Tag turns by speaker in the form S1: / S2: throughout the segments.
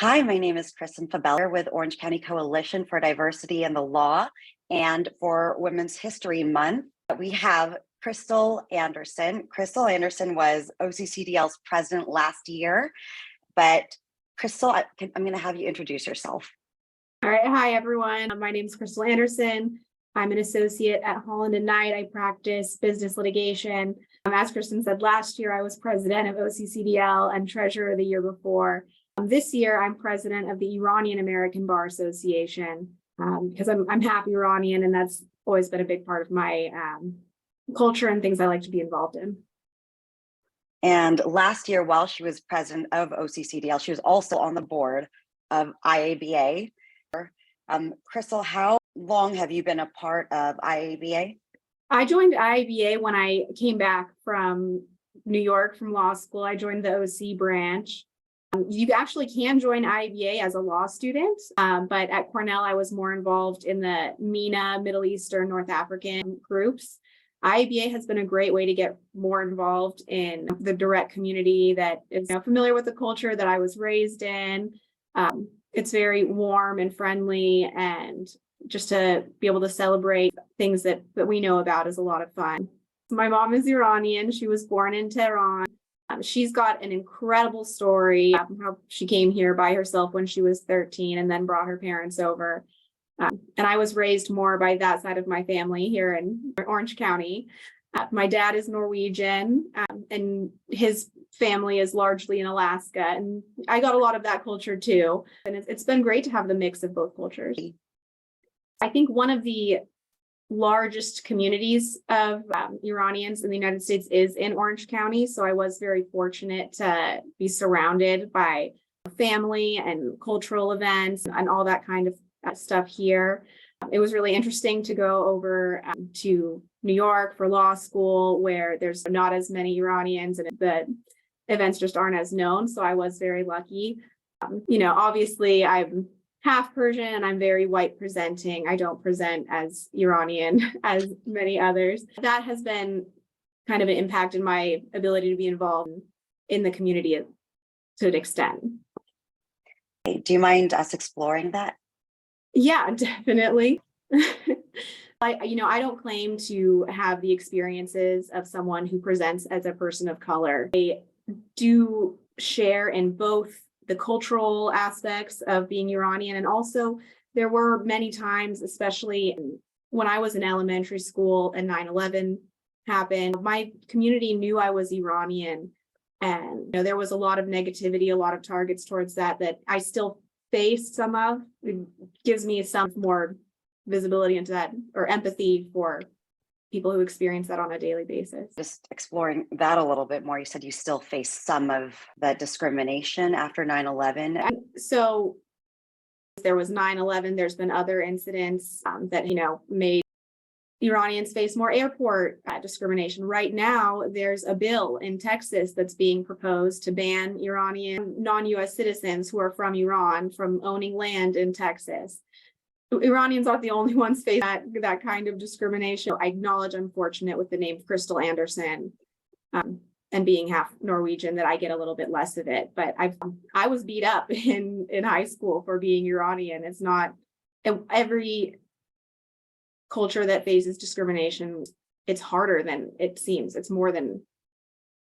S1: Hi, my name is Kristen Fabeller with Orange County Coalition for Diversity in the Law and for Women's History Month. We have Krystal Anderson. Krystal Anderson was OCCDL's president last year, but Krystal, I'm going to have you introduce yourself.
S2: All right. Hi, everyone. My name is Krystal Anderson. I'm an associate at Holland Knight. I practice business litigation. As Kristen said, last year I was president of OCCDL and treasurer the year before. This year I'm president of the Iranian American Bar Association because I'm half Iranian, and that's always been a big part of my culture and things I like to be involved in.
S1: And last year, while she was president of OCCDL, she was also on the board of IABA. Krystal, how long have you been a part of IABA?
S2: I joined IABA when I came back from New York from law school. I joined the OC branch. You actually can join IABA as a law student, but at Cornell, I was more involved in the MENA, Middle Eastern, North African groups. IABA has been a great way to get more involved in the direct community that is familiar with the culture that I was raised in. It's very warm and friendly, and just to be able to celebrate things that we know about is a lot of fun. My mom is Iranian. She was born in Tehran. She's got an incredible story, how she came here by herself when she was 13 and then brought her parents over. And I was raised more by that side of my family here in Orange County. My dad is Norwegian, and his family is largely in Alaska. And I got a lot of that culture too. And it's been great to have the mix of both cultures. I think one of the largest communities of Iranians in the United States is in Orange County. So I was very fortunate to be surrounded by family and cultural events and all that kind of stuff here. It was really interesting to go over to New York for law school, where there's not as many Iranians and the events just aren't as known. So I was very lucky. Obviously I'm half Persian and I'm very white presenting. I don't present as Iranian as many others. That has been kind of an impact in my ability to be involved in the community to an extent.
S1: Do you mind us exploring that?
S2: Yeah, definitely. I don't claim to have the experiences of someone who presents as a person of color. I do share in both the cultural aspects of being Iranian, and also there were many times, especially when I was in elementary school and 9/11 happened, my community knew I was Iranian, and there was a lot of negativity, a lot of targets towards that I still face some of. It gives me some more visibility into that, or empathy for people who experience that on a daily basis.
S1: Just exploring that a little bit more. You said you still face some of that discrimination after 9/11.
S2: So there was 9/11. There's been other incidents that, made Iranians face more airport discrimination. Right now, there's a bill in Texas that's being proposed to ban Iranian non-US citizens who are from Iran from owning land in Texas. Iranians aren't the only ones facing that kind of discrimination. I acknowledge I'm fortunate with the name Krystal Anderson and being half Norwegian that I get a little bit less of it. But I was beat up in high school for being Iranian. It's not every culture that faces discrimination. It's harder than it seems. It's more than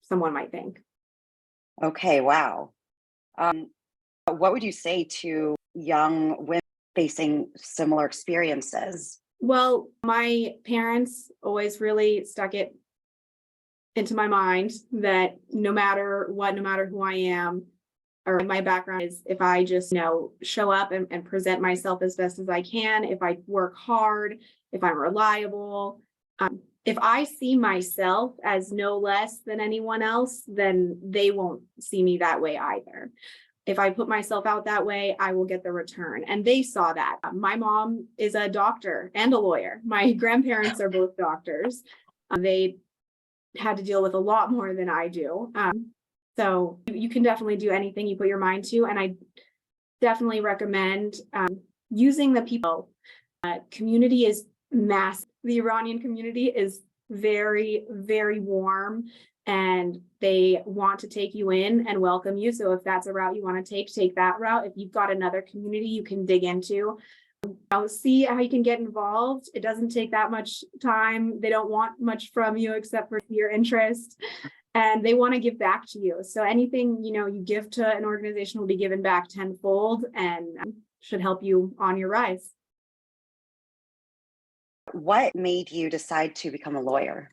S2: someone might think.
S1: Okay, wow. What would you say to young women facing similar experiences?
S2: Well, my parents always really stuck it into my mind that no matter what, no matter who I am, or my background is, if I just, show up and present myself as best as I can, if I work hard, if I'm reliable, if I see myself as no less than anyone else, then they won't see me that way either. If I put myself out that way, I will get the return. And they saw that. My mom is a doctor and a lawyer. My grandparents are both doctors. They had to deal with a lot more than I do. So you can definitely do anything you put your mind to. And I definitely recommend using the people. Community is massive. The Iranian community is very, very warm. and they want to take you in and welcome you. So if that's a route you want to take that route. If you've got another community you can dig into, I'll see how you can get involved. It doesn't take that much time. They don't want much from you except for your interest, and they want to give back to you. So anything, you give to an organization will be given back tenfold and should help you on your rise.
S1: What made you decide to become a lawyer?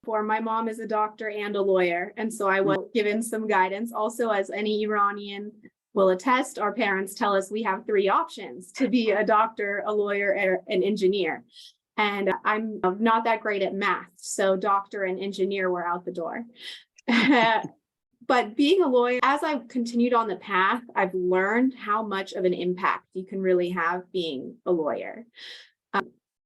S2: For my mom is a doctor and a lawyer, and so I was given some guidance. Also, as any Iranian will attest, our parents tell us we have 3 options to be a doctor, a lawyer, or an engineer. And I'm not that great at math, so doctor and engineer were out the door. But being a lawyer, as I've continued on the path, I've learned how much of an impact you can really have being a lawyer.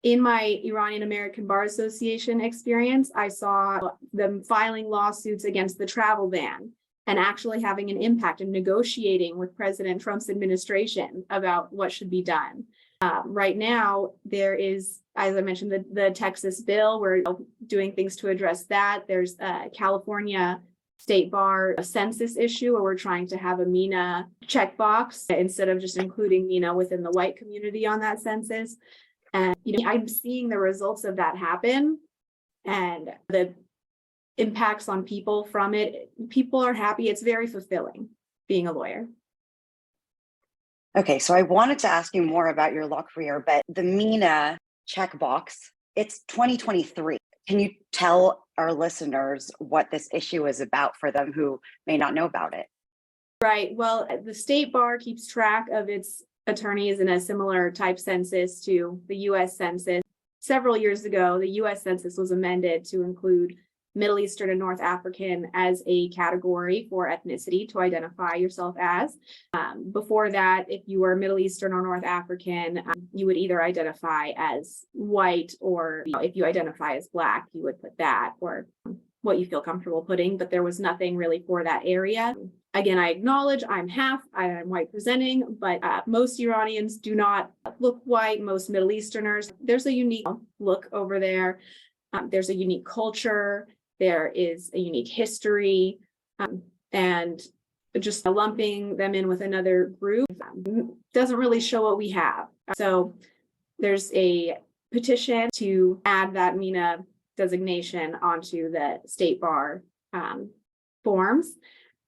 S2: In my Iranian American Bar Association experience, I saw them filing lawsuits against the travel ban and actually having an impact in negotiating with President Trump's administration about what should be done. Right now, there is, as I mentioned, the Texas bill. We're doing things to address that. There's a California State Bar census issue where we're trying to have a MENA checkbox instead of just including MENA within the white community on that census. And I'm seeing the results of that happen and the impacts on people from it. People are happy. It's very fulfilling being a lawyer.
S1: Okay, so I wanted to ask you more about your law career, but the MENA checkbox, it's 2023. Can you tell our listeners what this issue is about for them who may not know about it?
S2: Right. Well, the State Bar keeps track of its attorneys in a similar type census to the U.S. Census. Several years ago, the U.S. Census was amended to include Middle Eastern and North African as a category for ethnicity to identify yourself as. Before that, if you were Middle Eastern or North African, you would either identify as white, or if you identify as Black, you would put that, or what you feel comfortable putting, but there was nothing really for that area. Again, I acknowledge I'm white presenting, but most Iranians do not look white, most Middle Easterners. There's a unique look over there. There's a unique culture. There is a unique history, and just lumping them in with another group doesn't really show what we have. So there's a petition to add that MENA designation onto the State Bar forms.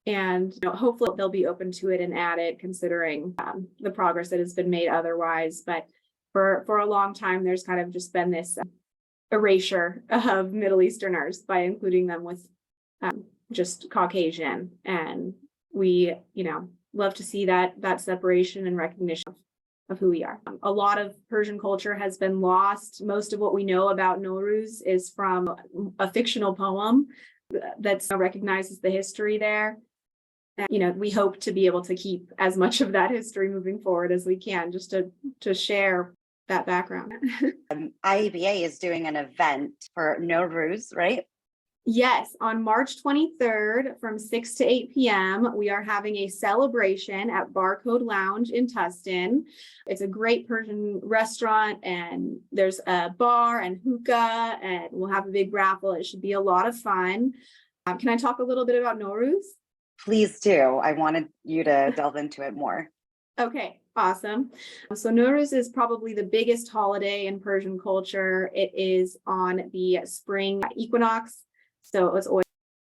S2: And hopefully they'll be open to it and add it, considering the progress that has been made otherwise. But for a long time, there's kind of just been this erasure of Middle Easterners by including them with just Caucasian. And we, love to see that separation and recognition of who we are. A lot of Persian culture has been lost. Most of what we know about Nowruz is from a fictional poem that recognizes the history there. And, we hope to be able to keep as much of that history moving forward as we can, just to share that background.
S1: IABA is doing an event for Nowruz, right?
S2: Yes, on March 23rd from 6 to 8 p.m., we are having a celebration at Barcode Lounge in Tustin. It's a great Persian restaurant, and there's a bar and hookah, and we'll have a big raffle. It should be a lot of fun. Can I talk a little bit about Nowruz?
S1: Please do. I wanted you to delve into it more.
S2: Okay, awesome. So Nowruz is probably the biggest holiday in Persian culture. It is on the spring equinox. So it was always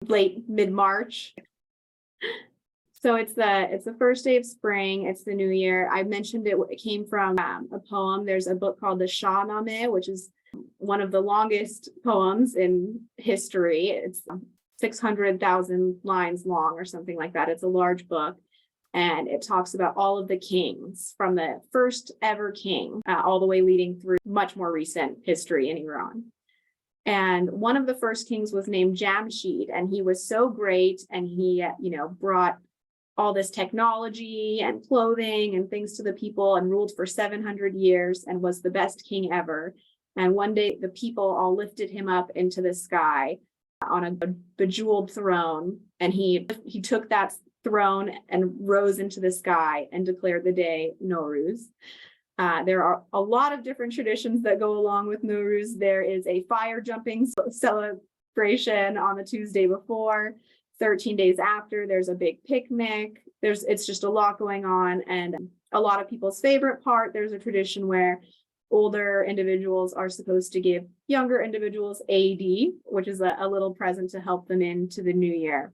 S2: late mid-March. So it's the first day of spring. It's the new year. I mentioned it came from a poem. There's a book called the Shahnameh, which is one of the longest poems in history. It's 600,000 lines long or something like that. It's a large book. And it talks about all of the kings from the first ever king all the way leading through much more recent history in Iran. And one of the first kings was named Jamshid, and he was so great, and he, brought all this technology and clothing and things to the people and ruled for 700 years and was the best king ever. And one day the people all lifted him up into the sky on a bejeweled throne, and he took that throne and rose into the sky and declared the day Nowruz. There are a lot of different traditions that go along with Nowruz. There is a fire jumping celebration on the Tuesday before. 13 days after, there's a big picnic. It's just a lot going on. And a lot of people's favorite part, there's a tradition where older individuals are supposed to give younger individuals AD, which is a little present to help them into the new year.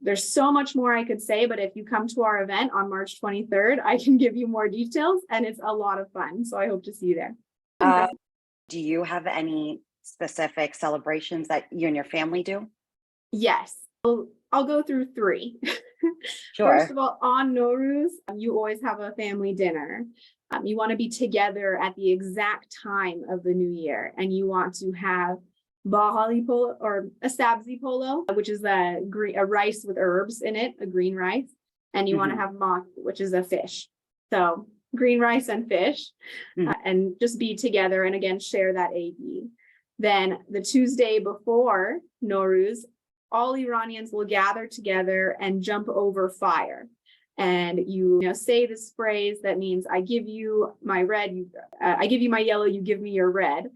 S2: There's so much more I could say, but if you come to our event on March 23rd, I can give you more details, and it's a lot of fun. So I hope to see you there.
S1: Do you have any specific celebrations that you and your family do?
S2: Yes, I'll go through 3.
S1: Sure.
S2: First of all, on Nowruz, you always have a family dinner. You want to be together at the exact time of the new year, and you want to have bahali polo or a sabzi polo, which is a rice with herbs in it, a green rice, and you want to have mak, which is a fish. So green rice and fish, and just be together and again share that AD. Then the Tuesday before Nowruz, all Iranians will gather together and jump over fire. And you say this phrase that means I give you my red, I give you my yellow, you give me your red.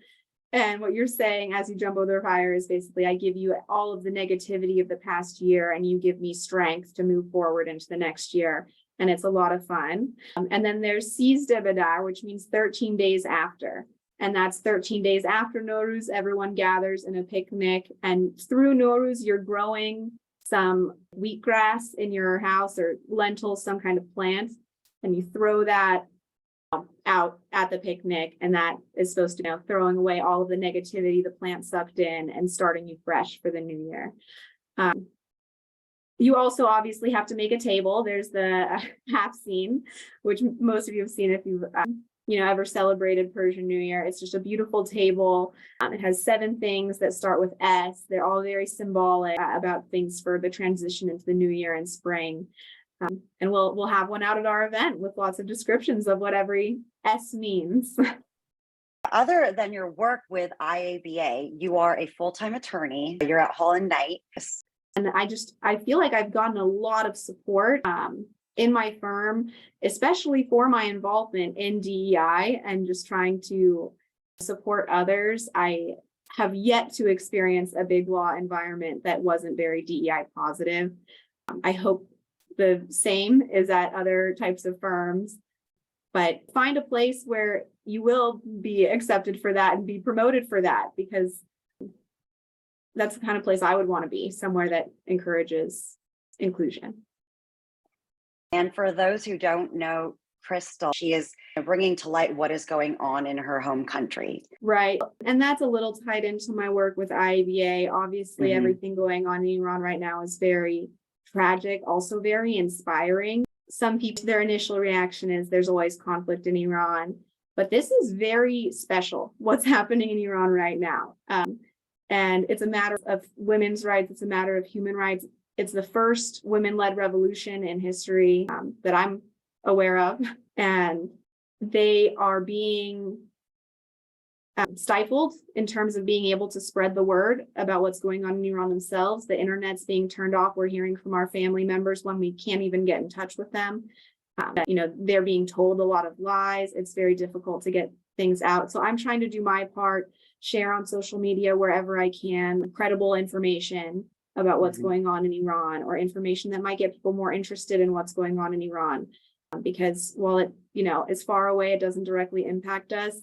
S2: And what you're saying as you jump over the fire is basically, I give you all of the negativity of the past year and you give me strength to move forward into the next year. And it's a lot of fun. And then there's Sizde Bedar, which means 13 days after. And that's 13 days after Nowruz, everyone gathers in a picnic. And through Nowruz, you're growing some wheatgrass in your house or lentils, some kind of plant. And you throw that out at the picnic, and that is supposed to throwing away all of the negativity the plant sucked in and starting you fresh for the new year. You also obviously have to make a table. There's the half scene, which most of you have seen if you've ever celebrated Persian New Year. It's just a beautiful table. It has 7 things that start with S. They're all very symbolic about things for the transition into the new year and spring. And we'll have one out at our event with lots of descriptions of what every S means.
S1: Other than your work with IABA, you are a full-time attorney. You're at Holland Knight.
S2: And I feel like I've gotten a lot of support in my firm, especially for my involvement in DEI and just trying to support others. I have yet to experience a big law environment that wasn't very DEI positive. I hope the same is at other types of firms, but find a place where you will be accepted for that and be promoted for that, because that's the kind of place I would want to be, somewhere that encourages inclusion.
S1: And for those who don't know Krystal, she is bringing to light what is going on in her home country.
S2: Right. And that's a little tied into my work with IABA. Obviously, everything going on in Iran right now is very tragic, also very inspiring. Some people, their initial reaction is there's always conflict in Iran, but this is very special, what's happening in Iran right now. And it's a matter of women's rights. It's a matter of human rights. It's the first women-led revolution in history that I'm aware of. And they are being stifled in terms of being able to spread the word about what's going on in Iran themselves. The internet's being turned off. We're hearing from our family members when we can't even get in touch with them. They're being told a lot of lies. It's very difficult to get things out. So I'm trying to do my part, share on social media wherever I can, credible information about what's going on in Iran, or information that might get people more interested in what's going on in Iran. Because while it, is far away, it doesn't directly impact us.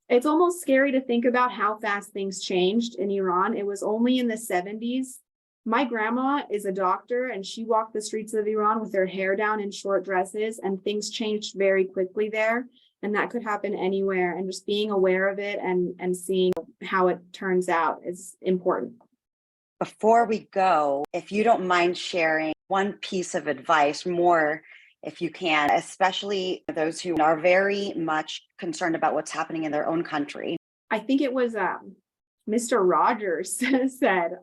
S2: It's almost scary to think about how fast things changed in Iran. It was only in the 70s. My grandma is a doctor, and she walked the streets of Iran with her hair down in short dresses, and things changed very quickly there. And that could happen anywhere. And just being aware of it and seeing how it turns out is important.
S1: Before we go, if you don't mind sharing one piece of advice more, if you can, especially those who are very much concerned about what's happening in their own country.
S2: I think it was Mr. Rogers said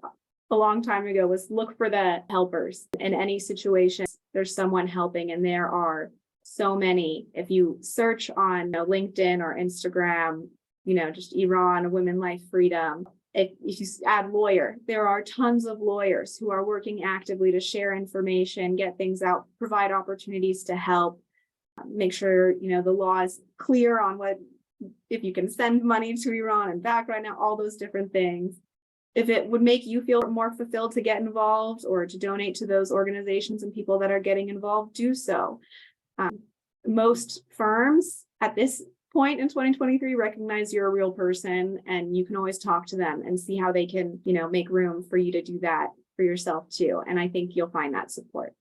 S2: a long time ago, was look for the helpers. In any situation, there's someone helping, and there are so many. If you search on LinkedIn or Instagram, just Iran, women, life, freedom. If you add lawyer, there are tons of lawyers who are working actively to share information, get things out, provide opportunities to help, make sure, the law is clear on if you can send money to Iran and back right now, all those different things. if it would make you feel more fulfilled to get involved or to donate to those organizations and people that are getting involved, do so. Most firms at this point in 2023 recognize you're a real person, and you can always talk to them and see how they can, make room for you to do that for yourself too. And I think you'll find that support.